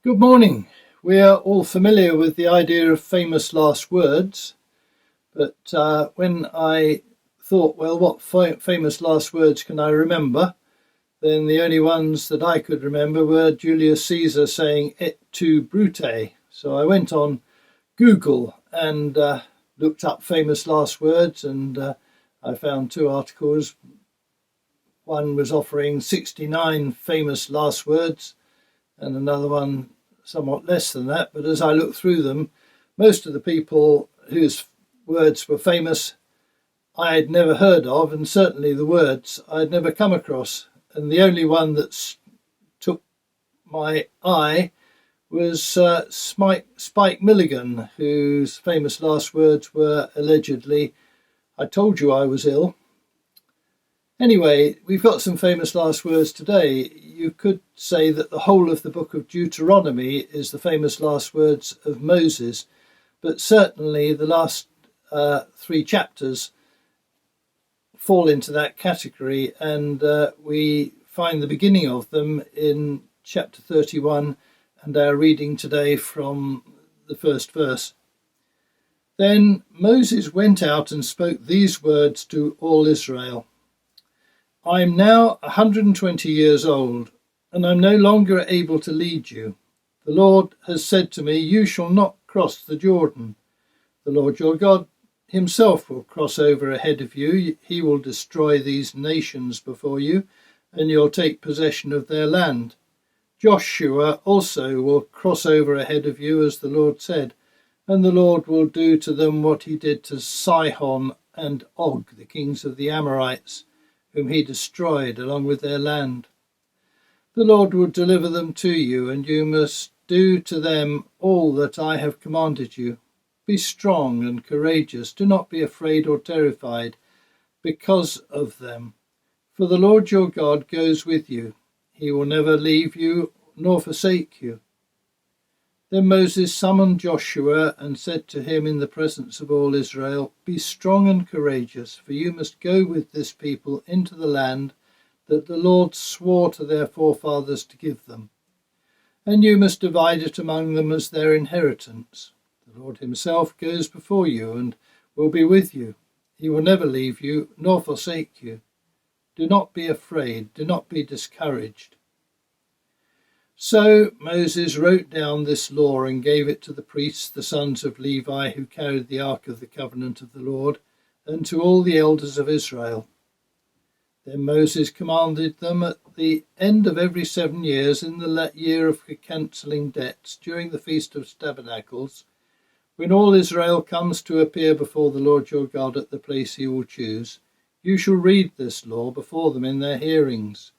Good morning. We are all familiar with the idea of famous last words, but when I thought, well, what famous last words can I remember? Then the only ones that I could remember were Julius Caesar saying "et tu, Brute." So I went on Google and looked up famous last words, and I found two articles. One was offering 69 famous last words, and another one somewhat less than that. But as I looked through them, most of the people whose words were famous I had never heard of, and certainly the words I'd never come across. And the only one that took my eye was Spike Milligan, whose famous last words were allegedly, "I told you I was ill." Anyway, we've got some famous last words today. You could say that the whole of the book of Deuteronomy is the famous last words of Moses, but certainly the last three chapters fall into that category, and we find the beginning of them in chapter 31 and our reading today from the first verse. Then Moses went out and spoke these words to all Israel. I am now 120 years old, and I'm no longer able to lead you. The Lord has said to me, you shall not cross the Jordan. The Lord your God himself will cross over ahead of you. He will destroy these nations before you, and you'll take possession of their land. Joshua also will cross over ahead of you, as the Lord said, and the Lord will do to them what he did to Sihon and Og, the kings of the Amorites, whom he destroyed along with their land. The Lord will deliver them to you, and you must do to them all that I have commanded you. Be strong and courageous. Do not be afraid or terrified because of them. For the Lord your God goes with you. He will never leave you nor forsake you. Then Moses summoned Joshua and said to him in the presence of all Israel, be strong and courageous, for you must go with this people into the land that the Lord swore to their forefathers to give them. And you must divide it among them as their inheritance. The Lord himself goes before you and will be with you. He will never leave you nor forsake you. Do not be afraid. Do not be discouraged. So Moses wrote down this law and gave it to the priests, the sons of Levi, who carried the ark of the covenant of the Lord, and to all the elders of Israel. Then Moses commanded them at the end of every 7 years, in the year of cancelling debts, during the Feast of Tabernacles, when all Israel comes to appear before the Lord your God at the place he will choose, you shall read this law before them in their hearings.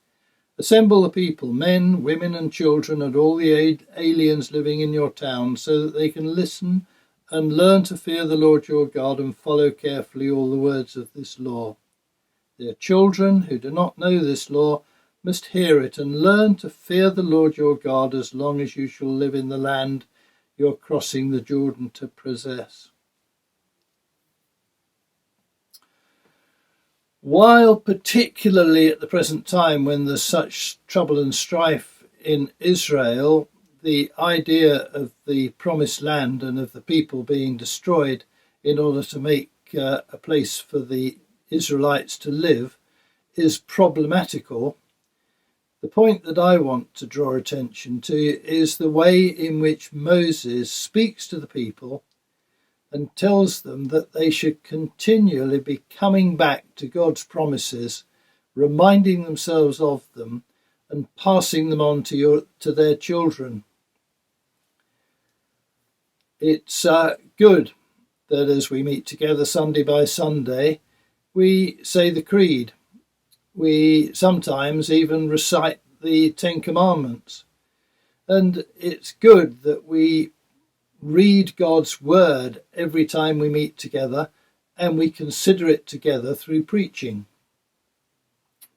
Assemble the people, men, women and children, and all the aliens living in your town, so that they can listen and learn to fear the Lord your God and follow carefully all the words of this law. Their children who do not know this law must hear it and learn to fear the Lord your God as long as you shall live in the land you're crossing the Jordan to possess. While particularly at the present time when there's such trouble and strife in Israel, the idea of the promised land and of the people being destroyed in order to make a place for the Israelites to live is problematical. The point that I want to draw attention to is the way in which Moses speaks to the people and tells them that they should continually be coming back to God's promises, reminding themselves of them and passing them on to their children. It's good that as we meet together Sunday by Sunday, we say the Creed. We sometimes even recite the Ten Commandments. And it's good that we read God's word every time we meet together, and we consider it together through preaching.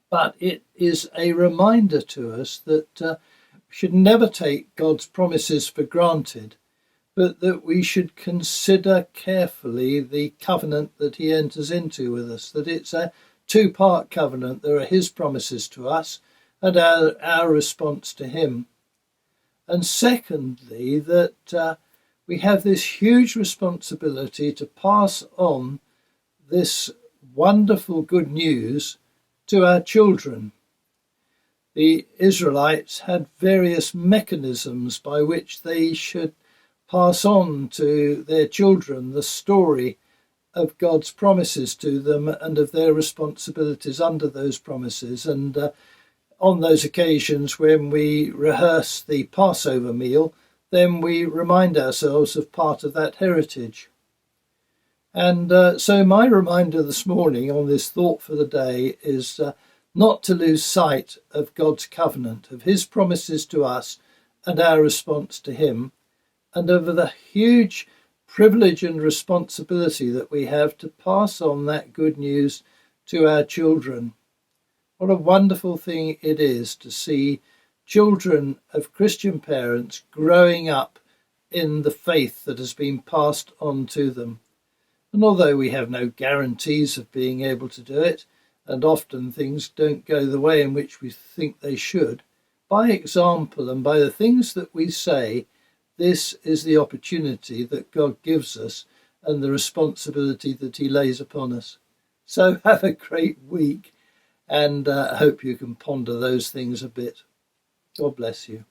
But it is a reminder to us that we should never take God's promises for granted, but that we should consider carefully the covenant that he enters into with us, that it's a two-part covenant. There are his promises to us and our response to him. And secondly, that we have this huge responsibility to pass on this wonderful good news to our children. The Israelites had various mechanisms by which they should pass on to their children the story of God's promises to them and of their responsibilities under those promises. And on those occasions when we rehearse the Passover meal, then we remind ourselves of part of that heritage. And so my reminder this morning on this thought for the day is not to lose sight of God's covenant, of his promises to us and our response to him, and of the huge privilege and responsibility that we have to pass on that good news to our children. What a wonderful thing it is to see children of Christian parents growing up in the faith that has been passed on to them. And although we have no guarantees of being able to do it, and often things don't go the way in which we think they should, by example and by the things that we say, this is the opportunity that God gives us and the responsibility that he lays upon us. So have a great week, and I hope you can ponder those things a bit. God bless you.